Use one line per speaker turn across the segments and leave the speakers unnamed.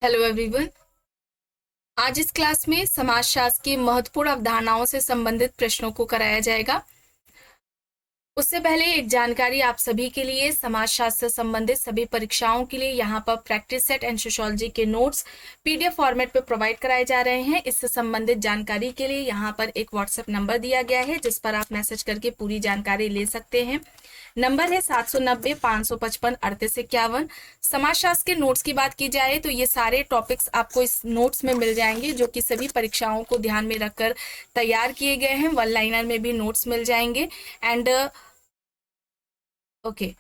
Hello everyone. आज इस class में समाजशास्त्र की महत्वपूर्ण अवधारणाओं से संबंधित प्रश्नों को कराया जाएगा। उससे पहले एक जानकारी आप सभी के लिए, समाजशास्त्र से संबंधित सभी परीक्षाओं के लिए यहाँ पर प्रैक्टिस सेट एंड सोशियोलॉजी के नोट्स पीडीएफ फॉर्मेट पे प्रोवाइड कराए जा रहे हैं। इससे संबंधित जानकारी के लिए यहाँ पर एक व्हाट्सएप नंबर दिया गया है जिस पर आप मैसेज करके पूरी जानकारी ले सकते हैं। नंबर है 790-555-3851। समाजशास्त्र के नोट्स की बात की जाए तो ये सारे टॉपिक्स आपको इस नोट्स में मिल जाएंगे जो कि सभी परीक्षाओं को ध्यान में रखकर तैयार किए गए हैं। वन लाइनर में भी नोट्स मिल जाएंगे। And okay,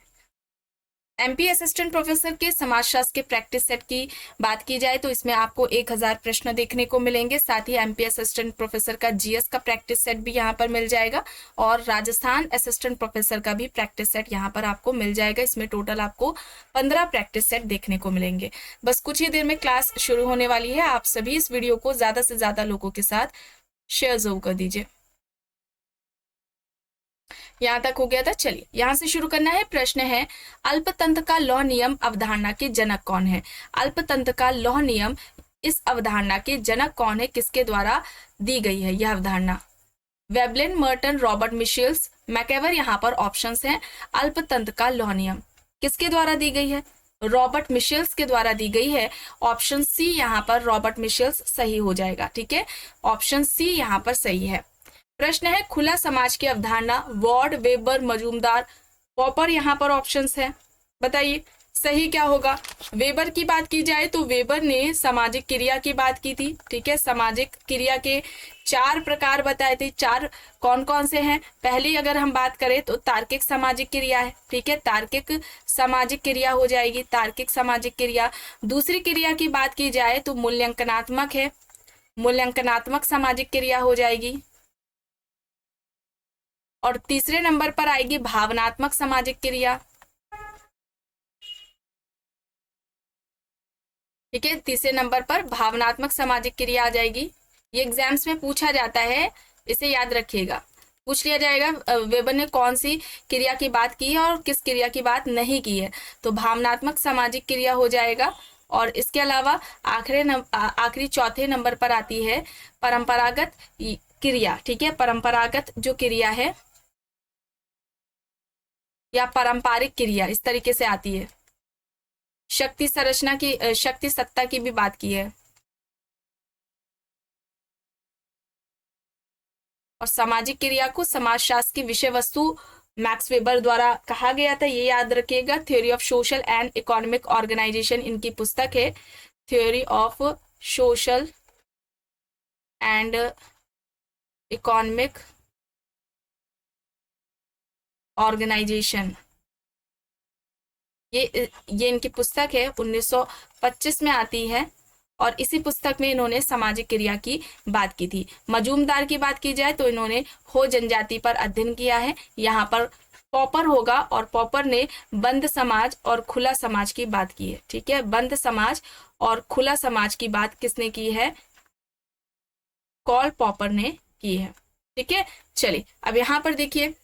MP assistant professor के समाजशास्त्र के प्रैक्टिस सेट की बात की जाए तो इसमें आपको 1000 प्रश्न देखने को मिलेंगे। साथ ही एमपी असिस्टेंट प्रोफेसर का जीएस का प्रैक्टिस सेट भी यहाँ पर मिल जाएगा और राजस्थान असिस्टेंट प्रोफेसर का भी प्रैक्टिस सेट यहाँ पर आपको मिल जाएगा। इसमें टोटल आपको 15 प्रैक्टिस सेट देखने को मिलेंगे। बस कुछ ही देर में क्लास शुरू होने वाली है। आप सभी इस वीडियो को ज्यादा से ज्यादा लोगों के साथ शेयर जरूर कर दीजिए। यहाँ तक हो गया था। चलिए यहाँ से शुरू करना है। प्रश्न है, अल्पतंत्र का लौह नियम अवधारणा के जनक कौन है? अल्पतंत्र का लौह नियम, इस अवधारणा के जनक कौन है? किसके द्वारा दी गई है यह अवधारणा? वेबलिन, मर्टन, रॉबर्ट मिशेल्स, मैकेवर यहाँ पर ऑप्शंस हैं। अल्पतंत्र का लौह नियम किसके द्वारा दी गई है? रॉबर्ट मिशेल्स के द्वारा दी गई है। ऑप्शन सी यहाँ पर रॉबर्ट मिशेल्स सही हो जाएगा। ठीक है, ऑप्शन सी यहाँ पर सही है। प्रश्न है, खुला समाज की अवधारणा वॉर्ड, वेबर, मजूमदार, पॉपर यहाँ पर ऑप्शंस है। बताइए सही क्या होगा? वेबर की बात की जाए तो वेबर ने सामाजिक क्रिया की बात की थी। ठीक है, सामाजिक क्रिया के 4 प्रकार बताए थे। 4 कौन कौन से हैं? पहली अगर हम बात करें तो तार्किक सामाजिक क्रिया है। ठीक है, तार्किक सामाजिक क्रिया हो जाएगी, तार्किक सामाजिक क्रिया। दूसरी क्रिया की बात की जाए तो मूल्यांकनात्मक है, मूल्यांकनात्मक सामाजिक क्रिया हो जाएगी। और तीसरे नंबर पर आएगी भावनात्मक सामाजिक क्रिया। ठीक है, तीसरे नंबर पर भावनात्मक सामाजिक क्रिया आ जाएगी। ये एग्जाम्स में पूछा जाता है, इसे याद रखिएगा। पूछ लिया जाएगा वेबर ने कौन सी क्रिया की बात की है और किस क्रिया की बात नहीं की है, तो भावनात्मक सामाजिक क्रिया हो जाएगा। और इसके अलावा आखिरी चौथे नंबर पर आती है परंपरागत क्रिया। ठीक है, परंपरागत जो क्रिया है या पारंपरिक क्रिया, इस तरीके से आती है। शक्ति संरचना की, शक्ति सत्ता की भी बात की है। और सामाजिक क्रिया को समाजशास्त्र की विषय वस्तु मैक्स वेबर द्वारा कहा गया था, ये याद रखिएगा। Theory of social and economic organisation इनकी पुस्तक है, theory of social and economic organisation, ये इनकी पुस्तक है, 1925 में आती है। और इसी पुस्तक में इन्होंने सामाजिक क्रिया की बात की थी। मजूमदार की बात की जाए तो इन्होंने हो जनजाति पर अध्ययन किया है। यहाँ पर पॉपर होगा और पॉपर ने बंद समाज और खुला समाज की बात की है। ठीक है, बंद समाज और खुला समाज की बात किसने की है? कार्ल पॉपर ने की है। ठीक है, चलिए अब यहाँ पर देखिए,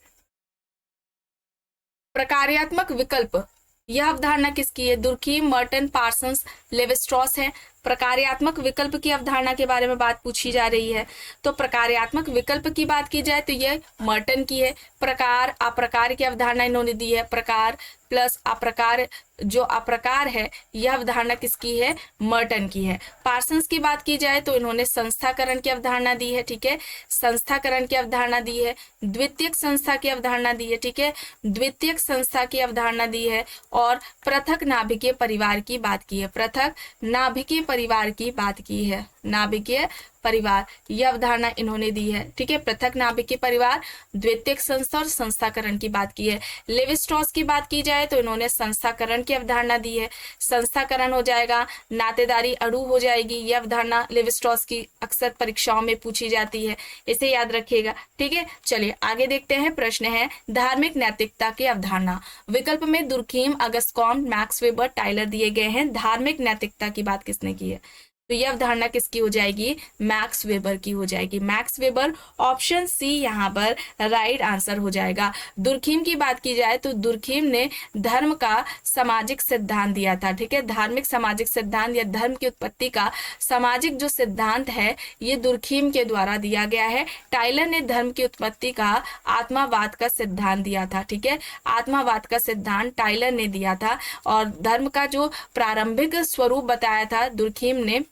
प्रकार्यात्मक विकल्प, यह अवधारणा किसकी है? दुर्खीम, मर्टन, पार्सन्स, लेविस्ट्रॉस है। प्रकार्यात्मक विकल्प की अवधारणा के बारे में बात पूछी जा रही है। तो प्रकार्यात्मक विकल्प की बात की जाए तो यह मर्टन की है। प्रकार अप्रकार की अवधारणा इन्होंने दी है। प्रकार प्लस अप्रकार, जो अप्रकार है यह अवधारणा किसकी है? मर्टन की है। पार्सन्स की बात की जाए तो इन्होंने संस्थाकरण की अवधारणा दी है। ठीक है, संस्थाकरण की अवधारणा दी है। द्वितीयक संस्था की अवधारणा दी है। ठीक है, द्वितीयक संस्था की अवधारणा दी है। और पृथक नाभिकीय परिवार की बात की है। पृथक नाभिकीय परिवार की बात की है। नाभिकीय परिवार, यह अवधारणा इन्होंने दी है। ठीक है, पृथक नाभिकीय परिवार, द्वितीयक संस्था और संस्थाकरण की बात की है। लेविस्ट्रॉस की बात की जाए तो इन्होंने संस्थाकरण की अवधारणा दी है। संस्थाकरण हो जाएगा, नातेदारी अणु हो जाएगी। यह अवधारणा लेविस्ट्रॉस की अक्सर परीक्षाओं में पूछी जाती है, इसे याद रखिएगा। ठीक है, चलिए आगे देखते हैं। प्रश्न है, धार्मिक नैतिकता की अवधारणा। विकल्प में दुर्खीम, अगस्टकॉम्ट, मैक्स वेबर, टाइलर दिए गए हैं। धार्मिक नैतिकता की बात किसने की है? तो यह अवधारणा किसकी हो जाएगी? मैक्स वेबर की हो जाएगी। मैक्स वेबर, ऑप्शन सी यहाँ पर राइट आंसर हो जाएगा। दुर्खीम की बात की जाए तो दुर्खीम ने धर्म का सामाजिक सिद्धांत दिया था, ठीक है। धार्मिक सामाजिक सिद्धांत या धर्म की उत्पत्ति का सामाजिक जो सिद्धांत है ये दुर्खीम के द्वारा दिया गया है। टाइलर ने धर्म की उत्पत्ति का आत्मावाद का सिद्धांत दिया था, ठीक है। आत्मावाद का सिद्धांत टाइलर ने दिया था और धर्म का जो प्रारंभिक स्वरूप बताया था दुर्खीम ने,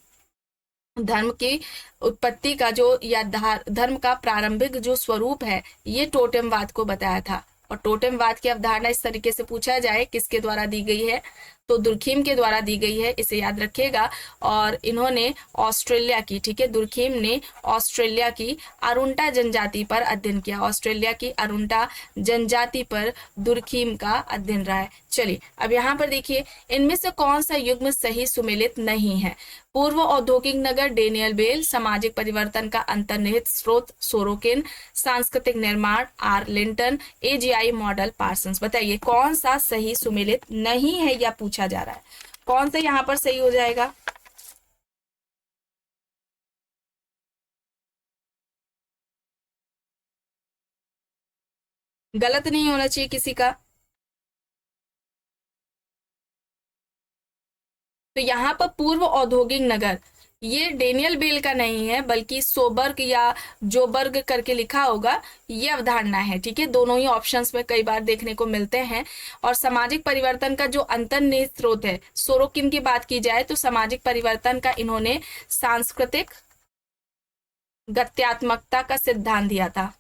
धर्म की उत्पत्ति का जो या धर्म का प्रारंभिक जो स्वरूप है ये टोटेमवाद को बताया था। और टोटेमवाद की अवधारणा इस तरीके से पूछा जाए किसके द्वारा दी गई है तो दुर्खीम के द्वारा दी गई है, इसे याद रखिएगा। और इन्होंने ऑस्ट्रेलिया की, ठीक है, दुर्खीम ने ऑस्ट्रेलिया की अरुंटा जनजाति पर अध्ययन किया। ऑस्ट्रेलिया की अरुंटा जनजाति पर दुर्खीम का अध्ययन रहा है। चलिए अब यहाँ पर देखिए, इनमें से कौन सा युग्म सही सुमेलित नहीं है? पूर्व औद्योगिक नगर डेनियल बेल, सामाजिक परिवर्तन का अंतर्निहित स्रोत सोरोकिन, सांस्कृतिक निर्माण आर्लिंटन, एजीआई मॉडल पार्सन्स। बताइए कौन सा सही सुमेलित नहीं है या पूछा जा रहा है, कौन सा यहाँ पर सही हो जाएगा? गलत नहीं होना चाहिए किसी का। तो यहाँ पर पूर्व औद्योगिक नगर ये डेनियल बेल का नहीं है बल्कि सोबर्ग या जोबर्ग करके लिखा होगा, ये अवधारणा है, ठीक है। दोनों ही ऑप्शंस में कई बार देखने को मिलते हैं। और सामाजिक परिवर्तन का जो अंतर्निहित स्रोत है सोरोकिन की बात की जाए तो सामाजिक परिवर्तन का इन्होंने सांस्कृतिक गत्यात्मकता का सिद्धांत दिया था।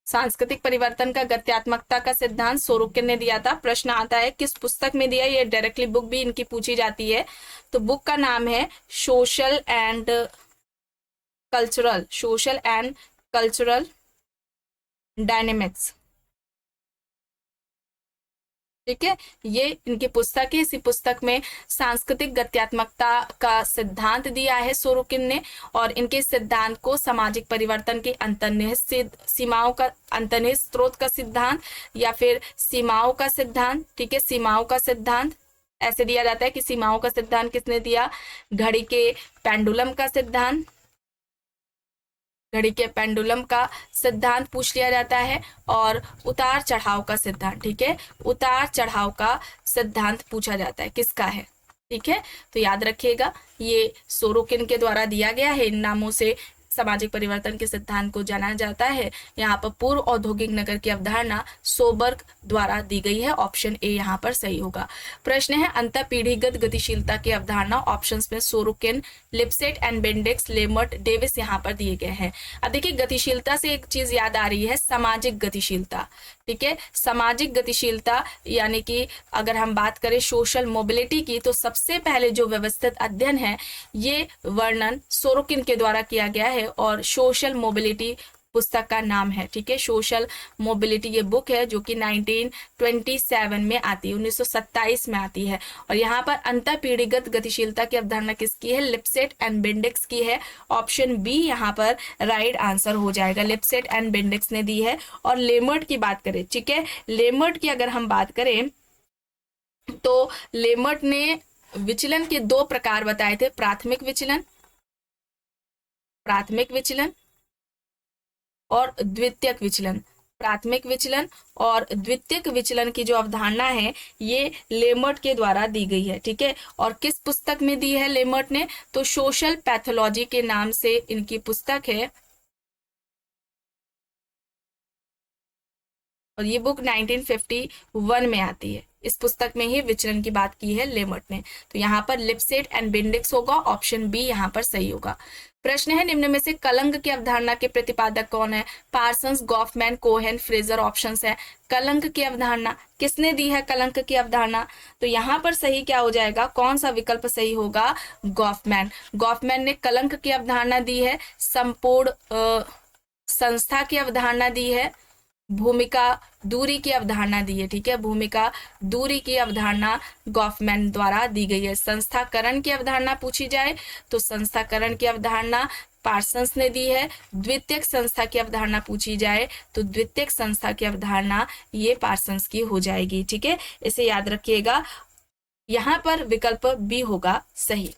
सांस्कृतिक परिवर्तन का गत्यात्मकता का सिद्धांत सोरोकिन ने दिया था। प्रश्न आता है किस पुस्तक में दिया, ये डायरेक्टली बुक भी इनकी पूछी जाती है। तो बुक का नाम है सोशल एंड कल्चरल डायनेमिक्स, ठीक है। ये इनकी पुस्तक है। इसी पुस्तक में सांस्कृतिक गत्यात्मकता का सिद्धांत दिया है सोरोकिन ने और इनके सिद्धांत को सामाजिक परिवर्तन के अंतर्निहित सीमाओं का अंतर्निहित स्रोत का सिद्धांत या फिर सीमाओं का सिद्धांत, ठीक है, सीमाओं का सिद्धांत ऐसे दिया जाता है कि सीमाओं का सिद्धांत किसने दिया? घड़ी के पेंडुलम का सिद्धांत, घड़ी के पेंडुलम का सिद्धांत पूछ लिया जाता है और उतार चढ़ाव का सिद्धांत, ठीक है, उतार चढ़ाव का सिद्धांत पूछा जाता है किसका है, ठीक है। तो याद रखिएगा ये सोरोकिन के द्वारा दिया गया है। इन नामों से सामाजिक परिवर्तन के सिद्धांत को जाना जाता है। यहाँ पर पूर्व औद्योगिक नगर की अवधारणा सोबर्ग द्वारा दी गई है। ऑप्शन ए यहाँ पर सही होगा। प्रश्न है अंतःपीढ़ीगत गतिशीलता की अवधारणा। ऑप्शंस में Sorokin, Lipset and Bendix, Lemert, Davis यहाँ पर दिए गए हैं। अब देखिए गतिशीलता से एक चीज याद आ रही है, सामाजिक गतिशीलता, ठीक है। सामाजिक गतिशीलता यानी कि अगर हम बात करें सोशल मोबिलिटी की तो सबसे पहले जो व्यवस्थित अध्ययन है ये वर्णन सोरोकिन के द्वारा किया गया है और सोशल मोबिलिटी पुस्तक का नाम है, ठीक है। सोशल मोबिलिटी ये बुक है जो कि 1927 में आती है, 1927 में आती है। और यहाँ पर अंतःपीढ़ीगत गतिशीलता की अवधारणा किसकी है? लिपसेट एंड बेंडिक्स की है। ऑप्शन बी यहाँ पर राइट आंसर हो जाएगा, लिपसेट एंड बेंडिक्स ने दी है। और लेमर्ट की बात करें, ठीक है, लेमर्ट की अगर हम बात करें तो लेमर्ट ने विचलन के दो प्रकार बताए थे, प्राथमिक विचलन और द्वितीयक विचलन। प्राथमिक विचलन और द्वितीयक विचलन की जो अवधारणा है ये लेमर्ट के द्वारा दी गई है, ठीक है। और किस पुस्तक में दी है लेमर्ट ने? तो सोशल पैथोलॉजी के नाम से इनकी पुस्तक है और ये बुक 1951 में आती है। इस पुस्तक में ही विचलन की बात की है लेमर्ट ने। तो यहाँ पर लिपसेट एंड बेंडिक्स होगा, ऑप्शन बी यहाँ पर सही होगा। प्रश्न है निम्न में से कलंक की अवधारणा के प्रतिपादक कौन है? Parsons, Goffman, Cohen, Fraser. Options है। कलंक की अवधारणा किसने दी है? कलंक की अवधारणा तो यहाँ पर सही क्या हो जाएगा, कौन सा विकल्प सही होगा? गॉफमैन। गॉफमैन ने कलंक की अवधारणा दी है, संपूर्ण संस्था की अवधारणा दी है, भूमिका दूरी की अवधारणा दी है, ठीक है। भूमिका दूरी की अवधारणा गॉफमैन द्वारा दी गई है। संस्थाकरण की अवधारणा पूछी जाए तो संस्थाकरण की अवधारणा पार्सन्स ने दी है। द्वितीयक संस्था की अवधारणा पूछी जाए तो द्वितीयक संस्था की अवधारणा ये पार्सन्स की हो जाएगी, ठीक है। इसे याद रखिएगा। यहाँ पर विकल्प बी होगा सही।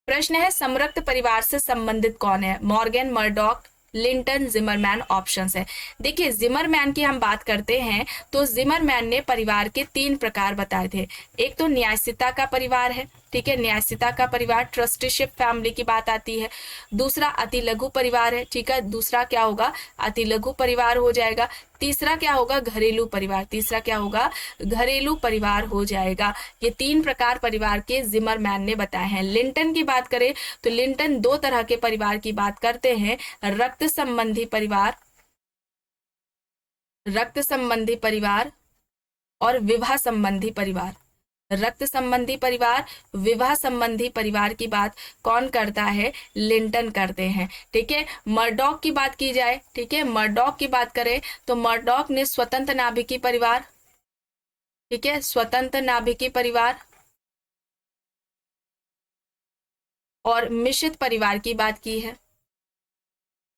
प्रश्न है समरक्त परिवार से संबंधित कौन है? Morgan, Murdock, Linton, Zimmerman options है। देखिए जिमरमैन की हम बात करते हैं तो जिमरमैन ने परिवार के 3 प्रकार बताए थे। एक तो न्यायसिता का परिवार है, ठीक है, न्यायसिता का परिवार, ट्रस्टीशिप फैमिली की बात आती है। दूसरा अति लघु परिवार है, ठीक है, दूसरा क्या होगा? अति लघु परिवार हो जाएगा। तीसरा क्या होगा? घरेलू परिवार। तीसरा क्या होगा? घरेलू परिवार हो जाएगा। ये 3 प्रकार परिवार के जिमरमैन ने बताए हैं। लिंटन की बात करें तो लिंटन 2 तरह के परिवार की बात करते हैं, रक्त संबंधी परिवार, रक्त संबंधी परिवार और विवाह संबंधी परिवार। रक्त संबंधी परिवार, विवाह संबंधी परिवार की बात कौन करता है? लिंटन करते हैं, ठीक है। मर्डॉक की बात की जाए, ठीक है, मर्डॉक की बात करें तो मर्डॉक ने स्वतंत्र नाभिकी परिवार, ठीक है, स्वतंत्र नाभिकी परिवार और मिश्रित परिवार की बात की है।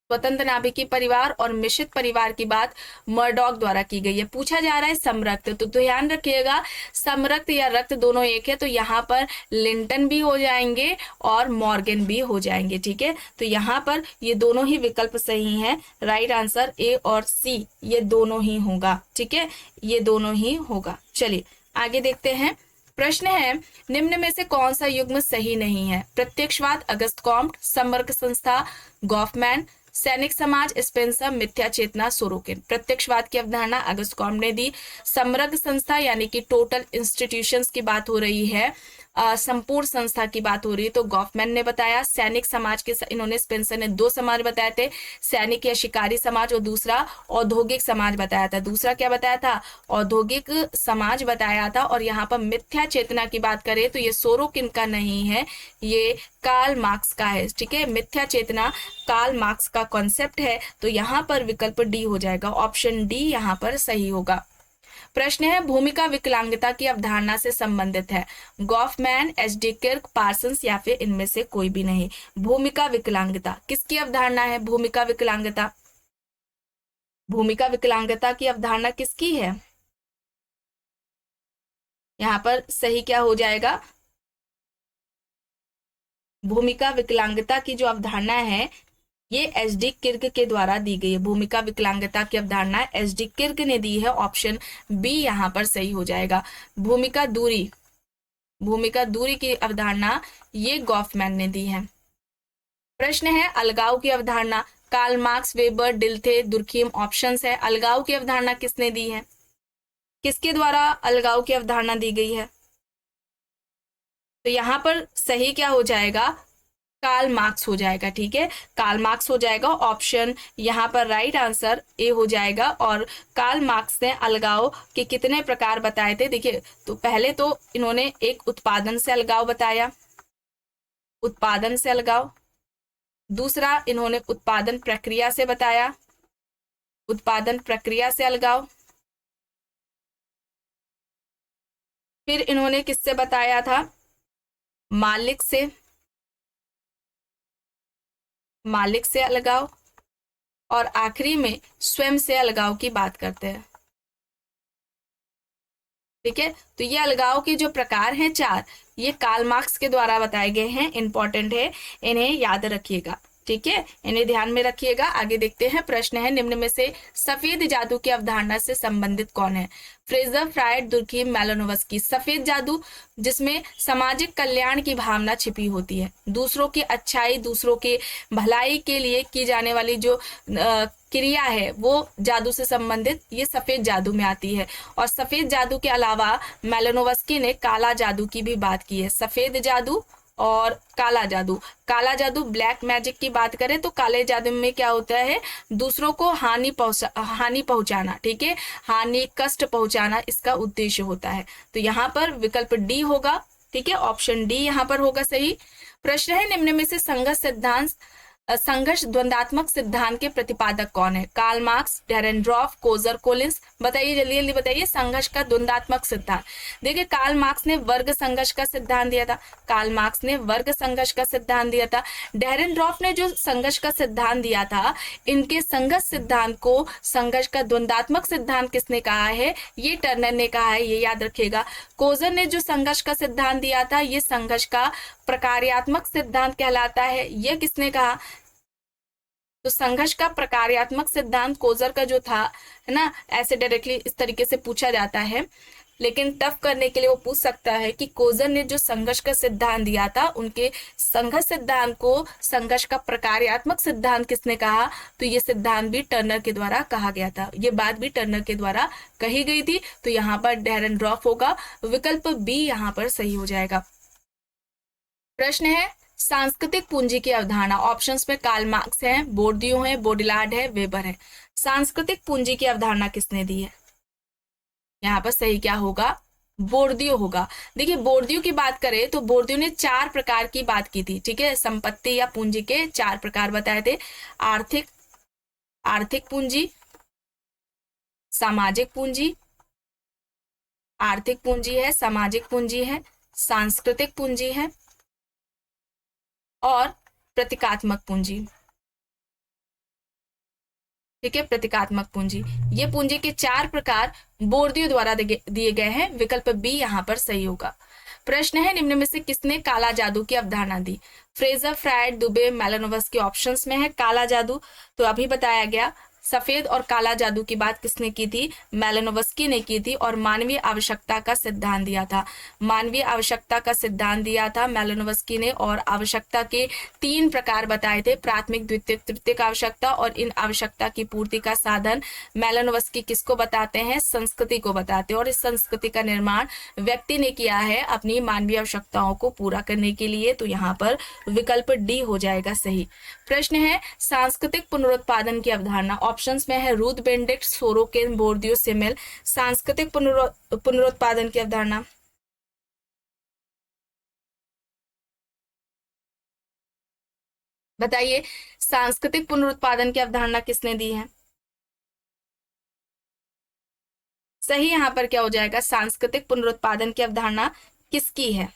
स्वतंत्र नाभिकी परिवार और मिश्रित परिवार की बात मर्डॉक द्वारा की गई है। पूछा जा रहा है समरक्त, तो ध्यान रखिएगा समरक्त या रक्त दोनों एक है, तो यहाँ पर लिंटन भी हो जाएंगे और मॉर्गन भी हो जाएंगे, ठीक है। तो यहाँ पर ये दोनों ही विकल्प सही हैं। राइट आंसर ए और सी ये दोनों ही होगा, ठीक है, ये दोनों ही होगा। चलिए आगे देखते हैं। प्रश्न है निम्न में से कौन सा युग्म सही नहीं है? प्रत्यक्षवाद, अगस्त कॉम्ट, समवर्ग संस्था, गॉफमैन, सैनिक समाज, स्पेंसर, मिथ्या चेतना, सोरोकिन। प्रत्यक्षवाद की अवधारणा अगस्त कॉम्ट ने दी। समग्र संस्था यानी कि टोटल इंस्टीट्यूशंस की बात हो रही है, संपूर्ण संस्था की बात हो रही है तो गॉफमैन ने बताया। सैनिक समाज के इन्होंने स्पेंसर ने 2 समाज बताए थे, सैनिक या शिकारी समाज और दूसरा औद्योगिक समाज बताया था। दूसरा क्या बताया था? औद्योगिक समाज बताया था। और यहाँ पर मिथ्या चेतना की बात करें तो ये सोरोकिन का नहीं है, ये कार्ल मार्क्स का है, ठीक है। मिथ्या चेतना कार्ल मार्क्स का कॉन्सेप्ट है, तो यहाँ पर विकल्प डी हो जाएगा, ऑप्शन डी यहाँ पर सही होगा। प्रश्न है भूमिका विकलांगता की अवधारणा से संबंधित है? Goffman, HD. किर्क, पार्सन्स या फिर इनमें से कोई भी नहीं। भूमिका विकलांगता किसकी अवधारणा है? भूमिका विकलांगता, भूमिका विकलांगता की अवधारणा किसकी है? यहाँ पर सही क्या हो जाएगा? भूमिका विकलांगता की जो अवधारणा है ये एच.डी. किर्क के द्वारा दी गई है। भूमिका विकलांगता की अवधारणा एच.डी. किर्क ने दी है, ऑप्शन बी यहाँ पर सही हो जाएगा। भूमिका दूरी, भूमिका दूरी की अवधारणा ये गॉफमैन ने दी है। प्रश्न है अलगाव की अवधारणा, Karl Marx, Weber, Dilthey, Durkheim options है। अलगाव की अवधारणा किसने दी है? किसके द्वारा अलगाव की अवधारणा दी गई है? तो यहाँ पर सही क्या हो जाएगा? कार्ल मार्क्स हो जाएगा, ठीक है, कार्ल मार्क्स हो जाएगा। ऑप्शन यहाँ पर राइट आंसर ए हो जाएगा। और कार्ल मार्क्स ने अलगाव के कितने प्रकार बताए थे? देखिए तो पहले तो इन्होंने एक उत्पादन से अलगाव बताया, उत्पादन से अलगाव। दूसरा इन्होंने उत्पादन प्रक्रिया से बताया, उत्पादन प्रक्रिया से अलगाव। फिर इन्होंने किससे बताया था? मालिक से, मालिक से अलगाव। और आखिरी में स्वयं से अलगाव की बात करते हैं, ठीक है। तो ये अलगाव के जो प्रकार हैं 4, ये कार्ल मार्क्स के द्वारा बताए गए हैं, इंपॉर्टेंट है, इन्हें याद रखिएगा, ठीक है, इन्हें ध्यान में रखिएगा। आगे देखते हैं। प्रश्न है निम्न में से सफेद जादू की अवधारणा से संबंधित कौन है? Frazer, Freud, Durkheim, Malinowski. सफेद जादू जिसमें सामाजिक कल्याण की भावना छिपी होती है, दूसरों की अच्छाई, दूसरों के भलाई के लिए की जाने वाली जो क्रिया है वो जादू से संबंधित, ये सफेद जादू में आती है। और सफेद जादू के अलावा मैलोनोवस्की ने काला जादू की भी बात की है। सफेद जादू और काला जादू, काला जादू ब्लैक मैजिक की बात करें तो काले जादू में क्या होता है? दूसरों को हानि पहुंचाना, ठीक है, हानि, कष्ट पहुंचाना इसका उद्देश्य होता है। तो यहाँ पर विकल्प डी होगा, ठीक है, ऑप्शन डी यहाँ पर होगा सही। प्रश्न है निम्न में से संघर्ष सिद्धांत संघर्ष द्वंद्वात्मक सिद्धांत के प्रतिपादक कौन है? Karl Marx, Dahrendorf, Coser, Collins. बताइए, जल्दी जल्दी बताइए। संघर्ष का द्वंद्वात्मक सिद्धांत, देखिए कार्ल मार्क्स ने वर्ग संघर्ष का सिद्धांत दिया था, कार्ल मार्क्स ने वर्ग संघर्ष का सिद्धांत दिया था। डेरेनड्रॉफ ने जो संघर्ष का सिद्धांत दिया था, इनके संघर्ष सिद्धांत को संघर्ष का द्वंद्वात्मक सिद्धांत किसने कहा है? ये टर्नर ने कहा है, ये याद रखिएगा। कोजर ने जो संघर्ष का सिद्धांत दिया था, ये संघर्ष का प्रकार्यात्मक सिद्धांत कहलाता है, यह किसने कहा? तो संघर्ष का प्रकार्यात्मक सिद्धांत कोजर का जो था, है ना, ऐसे डायरेक्टली इस तरीके से पूछा जाता है, लेकिन टफ करने के लिए वो पूछ सकता है कि कोजर ने जो संघर्ष का सिद्धांत दिया था, उनके संघर्ष सिद्धांत को संघर्ष का प्रकार्यात्मक सिद्धांत किसने कहा? तो ये सिद्धांत भी टर्नर के द्वारा कहा गया था, ये बात भी टर्नर के द्वारा कही गई थी। तो यहाँ पर डेरेनड्रॉफ होगा, विकल्प बी यहाँ पर सही हो जाएगा। प्रश्न है सांस्कृतिक पूंजी की अवधारणा। ऑप्शंस में कार्ल मार्क्स है, बोर्दियो है, बोडिलार्ड है, वेबर है। सांस्कृतिक पूंजी की अवधारणा किसने दी है? यहाँ पर सही क्या होगा? बोर्दियो होगा। देखिए बोर्दियो की बात करें तो बोर्दियो ने 4 प्रकार की बात की थी, ठीक है, संपत्ति या पूंजी के 4 प्रकार बताए थे। आर्थिक पूंजी, सामाजिक पूंजी, आर्थिक पूंजी है, सामाजिक पूंजी है, सांस्कृतिक पूंजी है और प्रतीकात्मक पूंजी, ठीक है, प्रतीकात्मक पूंजी। ये पूंजी के 4 प्रकार बोर्दियो द्वारा दिए गए हैं, विकल्प बी यहाँ पर सही होगा। प्रश्न है निम्न में से किसने काला जादू की अवधारणा दी? Frazer, Freud, Dube, Malinowski. Options में है काला जादू, तो अभी बताया गया। सफेद और काला जादू की बात किसने की थी? मैलोनोवस्की ने की थी। और मानवीय आवश्यकता का सिद्धांत दिया था, मानवीय आवश्यकता का सिद्धांत दिया था मैलोनोवस्की ने। और आवश्यकता के 3 प्रकार बताए थे, प्राथमिक, द्वितीयक, तृतीयक आवश्यकता। और इन आवश्यकता की पूर्ति का साधन मैलोनोवस्की किसको बताते हैं? संस्कृति को बताते हैं। और इस संस्कृति का निर्माण व्यक्ति ने किया है अपनी मानवीय आवश्यकताओं को पूरा करने के लिए। तो यहाँ पर विकल्प डी हो जाएगा सही। प्रश्न है सांस्कृतिक पुनरुत्पादन की अवधारणा। ऑप्शंस में है रूथ बेनेडिक्ट, सोरोकिन, बोर्दियो, सिमेल। सांस्कृतिक पुनरुत्पादन की अवधारणा, बताइए सांस्कृतिक पुनरुत्पादन की अवधारणा किसने दी है? सही यहाँ पर क्या हो जाएगा? सांस्कृतिक पुनरुत्पादन की अवधारणा किसकी है?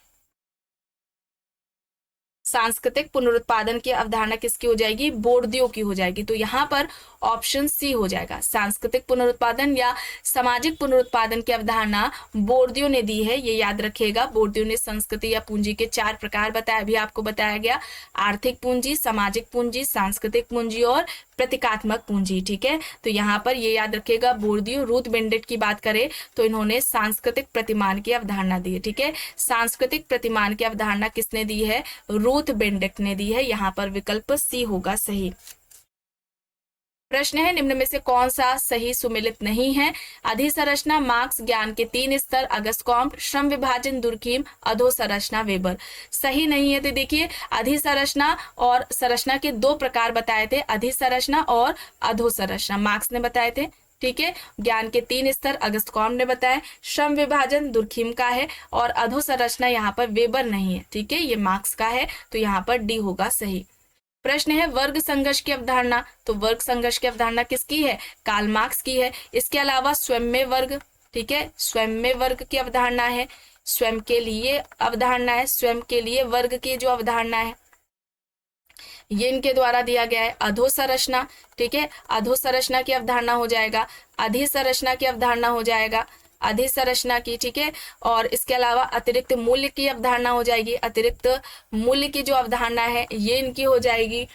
सांस्कृतिक पुनरुत्पादन की अवधारणा किसकी हो जाएगी? बोर्दियो की हो जाएगी। तो यहाँ पर ऑप्शन सी हो जाएगा। सांस्कृतिक पुनरुत्पादन या सामाजिक पुनरुत्पादन की अवधारणा बोर्दियो ने दी है, ये याद रखिएगा। बोर्दियो ने संस्कृति या पूंजी के 4 प्रकार बताए, अभी आपको बताया गया। आर्थिक पूंजी, सामाजिक पूंजी, सांस्कृतिक पूंजी और प्रतीकात्मक पूंजी, ठीक है। तो यहाँ पर ये याद रखिएगा बोर्दियो। रूथ बेनेडिक्ट की बात करें तो इन्होंने सांस्कृतिक प्रतिमान की अवधारणा दी है, ठीक है। सांस्कृतिक प्रतिमान की अवधारणा किसने दी है? रूथ बेनेडिक्ट ने दी है। यहाँ पर विकल्प सी होगा सही। प्रश्न है निम्न में से कौन सा सही सुमेलित नहीं है? अधिसंरचना, मार्क्स, ज्ञान के 3 स्तर, अगस्त कॉम्ट, श्रम विभाजन, दुर्कीम, अधोसंरचना, वेबर। सही नहीं है। तो देखिए अधिसंरचना और संरचना के 2 प्रकार बताए थे, अधिसंरचना और अधोसंरचना, मार्क्स ने बताए थे, ठीक है। ज्ञान के 3 स्तर अगस्त कॉम्ट ने बताया। श्रम विभाजन दुर्कीम का है और अधोसंरचना यहाँ पर वेबर नहीं है, ठीक है, ये मार्क्स का है। तो यहाँ पर डी होगा सही। प्रश्न है वर्ग संघर्ष की अवधारणा। तो वर्ग संघर्ष की अवधारणा किसकी है? कार्ल मार्क्स की है। इसके अलावा स्वयं में वर्ग, ठीक है, स्वयं में वर्ग की अवधारणा है, स्वयं के लिए अवधारणा है, स्वयं के लिए वर्ग की जो अवधारणा है ये इनके द्वारा दिया गया है। अधोसंरचना, ठीक है, अधोसंरचना की अवधारणा हो जाएगा, अधिसंरचना की अवधारणा हो जाएगा, अधिसंरचना की, ठीक है। और इसके अलावा अतिरिक्त मूल्य की अवधारणा हो जाएगी, अतिरिक्त मूल्य की जो अवधारणा है ये इनकी हो जाएगी,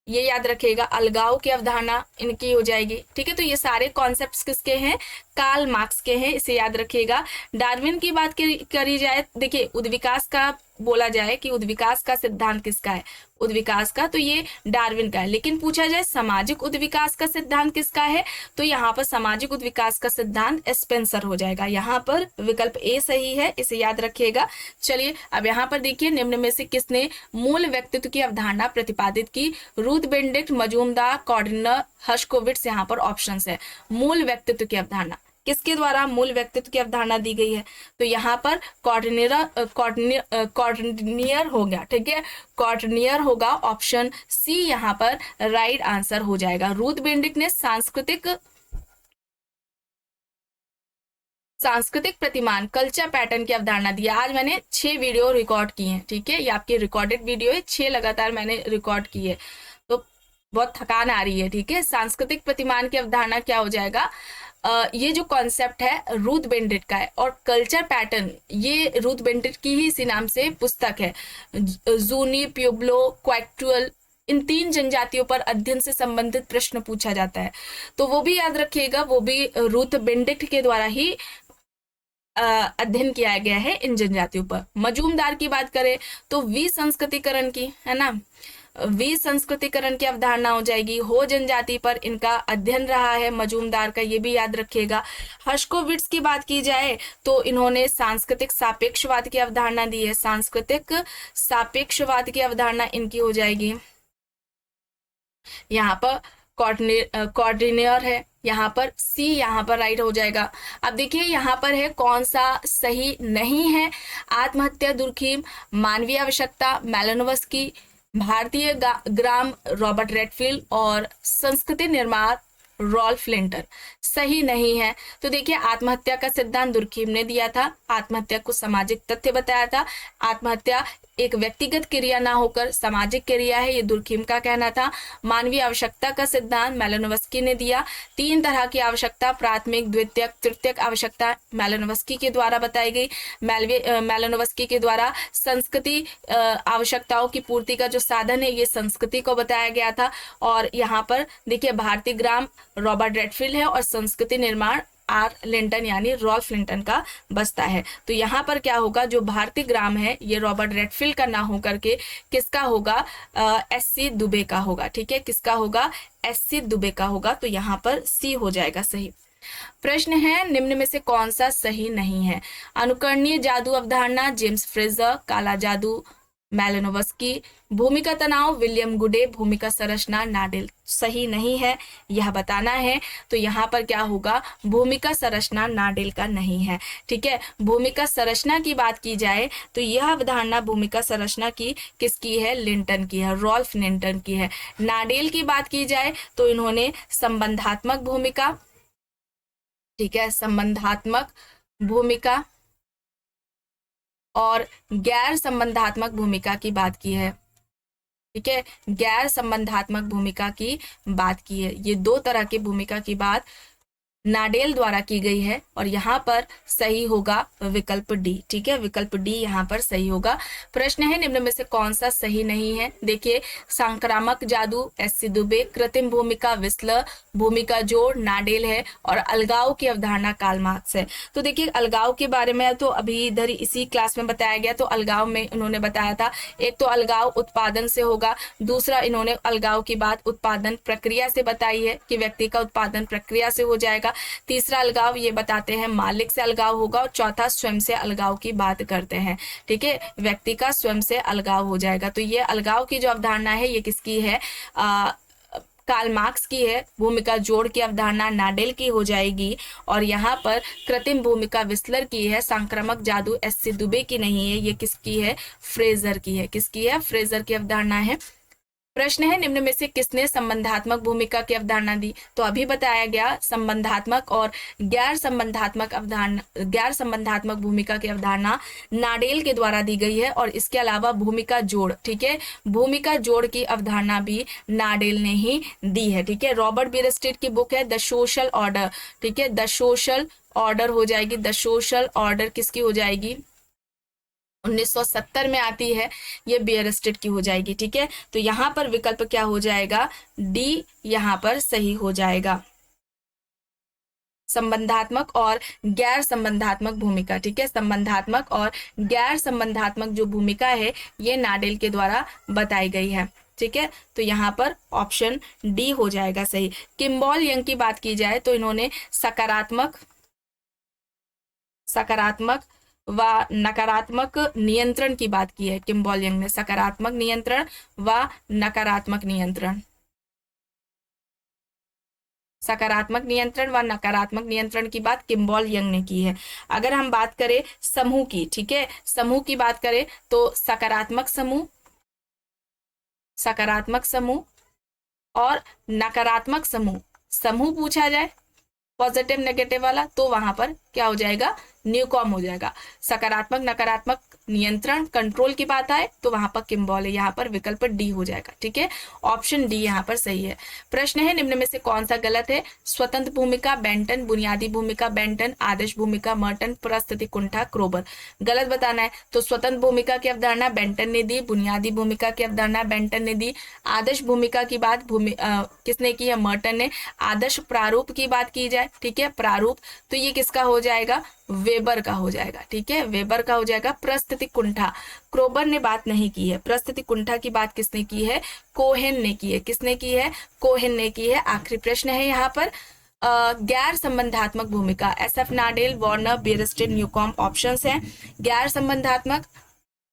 ये याद रखिएगा। अलगाव की अवधारणा इनकी हो जाएगी, ठीक है। तो ये सारे कॉन्सेप्ट्स किसके हैं? कार्ल मार्क्स के हैं, इसे याद रखिएगा। डार्विन की बात करी जाए, देखिए उद्विकास का बोला जाए कि उद्विकास का सिद्धांत किसका है? उद्विकास का, तो ये डार्विन का है। लेकिन पूछा जाए सामाजिक उद्विकास का सिद्धांत किसका है? तो यहाँ पर सामाजिक उद्विकास का सिद्धांत स्पेंसर हो जाएगा। यहाँ पर विकल्प ए सही है, इसे याद रखिएगा। चलिए अब यहाँ पर देखिए निम्न में से किसने मूल व्यक्तित्व की अवधारणा प्रतिपादित की? Ruth Benedict, Majumdar, Kardiner, Herskovits. यहाँ पर ऑप्शन है मूल व्यक्तित्व की अवधारणा। किसके द्वारा? मूल व्यक्तित्व की अवधारणा दी गई है। तो यहाँ पर कॉर्डनियर हो गया, ठीक है, कॉर्डनियर होगा, ऑप्शन सी यहाँ पर राइट आंसर हो जाएगा। रूथ बेंडिक ने सांस्कृतिक प्रतिमान कल्चर पैटर्न की अवधारणा दी है। आज मैंने 6 वीडियो रिकॉर्ड किए हैं, ठीक है, ये आपकी रिकॉर्डेड वीडियो है, 6 लगातार मैंने रिकॉर्ड की है, तो बहुत थकान आ रही है, ठीक है। सांस्कृतिक प्रतिमान की अवधारणा क्या हो जाएगा? ये जो कॉन्सेप्ट है रूथ बेंडिट का है, और कल्चर पैटर्न ये रूथ बेंडिट की ही इसी नाम से पुस्तक है। जूनी, प्यूब्लो, क्वैक्टुअल, इन 3 जनजातियों पर अध्ययन से संबंधित प्रश्न पूछा जाता है, तो वो भी याद रखिएगा, वो भी रूथ बेंडिक्ट के द्वारा ही अध्ययन किया गया है इन जनजातियों पर। मजूमदार की बात करें तो विसंस्कृतिकरण की, है ना, विसंस्कृतिकरण की अवधारणा हो जाएगी। हो जनजाति पर इनका अध्ययन रहा है मजूमदार का, ये भी याद रखिएगा। हर्शकोविट्ज की बात की जाए तो इन्होंने सांस्कृतिक सापेक्षवाद की अवधारणा दी है, सांस्कृतिक सापेक्षवाद की अवधारणा इनकी हो जाएगी। यहाँ पर कॉर्डिनियर है, यहाँ पर सी यहाँ पर राइट हो जाएगा। अब देखिए यहाँ पर है कौन सा सही नहीं है। आत्महत्या दुर्खीम, मानवीय आवश्यकता मेलानोव्स्की, भारतीय ग्राम रॉबर्ट रेडफील्ड और संस्कृति निर्माण रॉल्फ लिंटन सही नहीं है। तो देखिए आत्महत्या का सिद्धांत दुर्खीम ने दिया था, आत्महत्या को सामाजिक तथ्य बताया था, आत्महत्या एक व्यक्तिगत क्रिया ना होकर सामाजिक क्रिया है, ये दुर्खीम का कहना था। मानवीय आवश्यकता का सिद्धांत मेलानोव्स्की ने दिया। 3 तरह की आवश्यकता, प्राथमिक, द्वितीयक, तृतीयक आवश्यकता मेलानोव्स्की के द्वारा बताई गई। मेलानोव्स्की के द्वारा संस्कृति आवश्यकताओं की पूर्ति का जो साधन है ये संस्कृति को बताया गया था। और यहाँ पर देखिए भारतीय ग्राम रॉबर्ट रेडफील्ड है और संस्कृति निर्माण आर लिंटन यानी रॉल्फ लिंटन का बसता है। तो यहाँ पर क्या होगा, जो भारतीय ग्राम है ये रॉबर्ट रेडफील्ड का ना होकर के किसका होगा? एससी दुबे का होगा, ठीक है, किसका होगा? एससी दुबे का होगा। तो यहाँ पर सी हो जाएगा सही। प्रश्न है निम्न में से कौन सा सही नहीं है? अनुकरणीय जादू अवधारणा जेम्स फ्रेजर, काला जादू मेलानोव्स्की, भूमिका तनाव विलियम गुडे, भूमिका संरचना नाडेल सही नहीं है, यह बताना है। तो यहाँ पर क्या होगा? भूमिका संरचना नाडेल का नहीं है, ठीक है। भूमिका संरचना की बात की जाए तो यह अवधारणा भूमिका संरचना की किसकी है? लिंटन की है, रॉल्फ लिंटन की है। नाडेल की बात की जाए तो इन्होंने संबंधात्मक भूमिका, ठीक है, संबंधात्मक भूमिका और गैर संबंधात्मक भूमिका की बात की है, ठीक है, गैर संबंधात्मक भूमिका की बात की है। ये 2 तरह की भूमिका की बात नाडेल द्वारा की गई है और यहाँ पर सही होगा विकल्प डी, ठीक है, विकल्प डी यहाँ पर सही होगा। प्रश्न है निम्न में से कौन सा सही नहीं है? देखिए संक्रामक जादू एससी दुबे, कृत्रिम भूमिका विस्लर, भूमिका जोड़ नाडेल है और अलगाव की अवधारणा कार्ल मार्क्स है। तो देखिए अलगाव के बारे में तो अभी इधर इसी क्लास में बताया गया। तो अलगाव में उन्होंने बताया था एक तो अलगाव उत्पादन से होगा, दूसरा इन्होंने अलगाव की बात उत्पादन प्रक्रिया से बताई है कि व्यक्ति का उत्पादन प्रक्रिया से हो जाएगा, तीसरा अलगाव ये बताते हैं मालिक से अलगाव होगा और चौथा स्वयं से अलगाव की बात करते हैं, ठीक है, व्यक्ति का स्वयं से अलगाव हो जाएगा। तो ये अलगाव की जो अवधारणा है ये किसकी है? कार्ल मार्क्स की है। भूमिका जोड़ की अवधारणा नाडेल की हो जाएगी और यहाँ पर कृत्रिम भूमिका विस्लर की है। संक्रामक जादू एससी दुबे की नहीं है, ये किसकी है? फ्रेजर की है। किसकी है? फ्रेजर की अवधारणा है। प्रश्न है निम्न में से किसने संबंधात्मक भूमिका की अवधारणा दी? तो अभी बताया गया संबंधात्मक और गैर संबंधात्मक भूमिका की अवधारणा नाडेल के द्वारा दी गई है और इसके अलावा भूमिका जोड़, ठीक है, भूमिका जोड़ की अवधारणा भी नाडेल ने ही दी है, ठीक है। रॉबर्ट बियरस्टेड की बुक है द सोशल ऑर्डर, ठीक है, द सोशल ऑर्डर हो जाएगी, द सोशल ऑर्डर किसकी हो जाएगी? 1970 में आती है, ये बियरस्टेड की हो जाएगी, ठीक है। तो यहाँ पर विकल्प क्या हो जाएगा? डी यहाँ पर सही हो जाएगा। संबंधात्मक और गैर संबंधात्मक भूमिका, ठीक है, संबंधात्मक और गैर संबंधात्मक जो भूमिका है ये नाडेल के द्वारा बताई गई है, ठीक है। तो यहाँ पर ऑप्शन डी हो जाएगा सही। किम्बॉल यंग की बात की जाए तो इन्होंने सकारात्मक व नकारात्मक नियंत्रण की बात की है। किम्बॉल यंग ने सकारात्मक नियंत्रण व नकारात्मक नियंत्रण, सकारात्मक नियंत्रण व नकारात्मक नियंत्रण की बात किम्बॉल यंग ने की है। अगर हम बात करें समूह की, ठीक है, समूह की बात करें तो सकारात्मक समूह और नकारात्मक समूह पूछा जाए पॉजिटिव नेगेटिव वाला, तो वहां पर क्या हो जाएगा, न्यूकॉम हो जाएगा। सकारात्मक नकारात्मक नियंत्रण कंट्रोल की बात आए तो वहां पर किम्बॉल है, यहाँ पर विकल्प डी हो जाएगा। ठीक है, ऑप्शन डी यहाँ पर सही है। प्रश्न है निम्न में से कौन सा गलत है? स्वतंत्र भूमिका बेंटन, बुनियादी भूमिका बेंटन, आदर्श भूमिका मर्टन, परिस्थिति कुंठा क्रोबर। गलत बताना है। तो स्वतंत्र भूमिका की अवधारणा बेंटन ने दी, बुनियादी भूमिका की अवधारणा बेंटन ने दी, आदर्श भूमिका की बात किसने की है? मर्टन ने। आदर्श प्रारूप की बात की जाए, ठीक है, प्रारूप, तो ये किसका हो जाएगा? वेबर का हो जाएगा। ठीक है, वेबर का हो जाएगा। परिस्थिति कुंठा क्रोबर ने बात नहीं की है। परिस्थिति कुंठा की बात किसने की है? कोहेन ने की है। किसने की है? कोहेन ने की है। आखिरी प्रश्न है यहाँ पर गैर संबंधात्मक भूमिका, SF नाडेल, वार्नर, बियरस्टेन, न्यूकॉम ऑप्शंस हैं। गैर संबंधात्मक,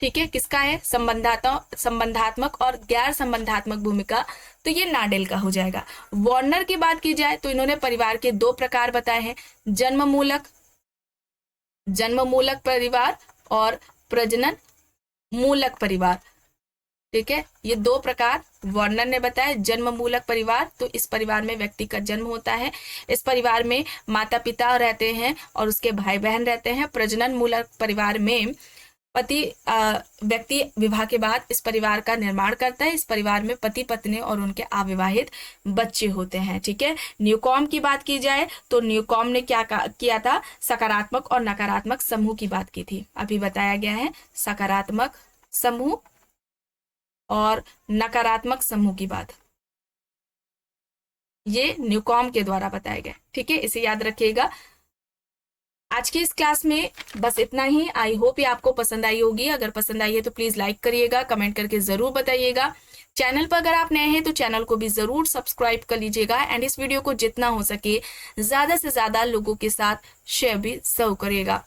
ठीक है, किसका है? संबंधात्मक और गैर संबंधात्मक भूमिका, तो ये नाडेल का हो जाएगा। वार्नर की बात की जाए तो इन्होंने परिवार के 2 प्रकार बताए हैं, जन्म मूलक परिवार और प्रजनन मूलक परिवार। ठीक है, ये 2 प्रकार वार्नर ने बताया। जन्म मूलक परिवार, तो इस परिवार में व्यक्ति का जन्म होता है, इस परिवार में माता पिता रहते हैं और उसके भाई बहन रहते हैं। प्रजनन मूलक परिवार में व्यक्ति विवाह के बाद इस परिवार का निर्माण करता है, इस परिवार में पति पत्नी और उनके अविवाहित बच्चे होते हैं। ठीक है, न्यूकॉम की बात की जाए तो न्यूकॉम ने क्या किया था? सकारात्मक और नकारात्मक समूह की बात की थी। अभी बताया गया है सकारात्मक समूह और नकारात्मक समूह की बात, ये न्यूकॉम के द्वारा बताया गया। ठीक है, इसे याद रखिएगा। आज की इस क्लास में बस इतना ही। आई होप ये आपको पसंद आई होगी। अगर पसंद आई है तो प्लीज लाइक करिएगा, कमेंट करके जरूर बताइएगा। चैनल पर अगर आप नए हैं तो चैनल को भी जरूर सब्सक्राइब कर लीजिएगा एंड इस वीडियो को जितना हो सके ज्यादा से ज्यादा लोगों के साथ शेयर भी जरूर करिएगा।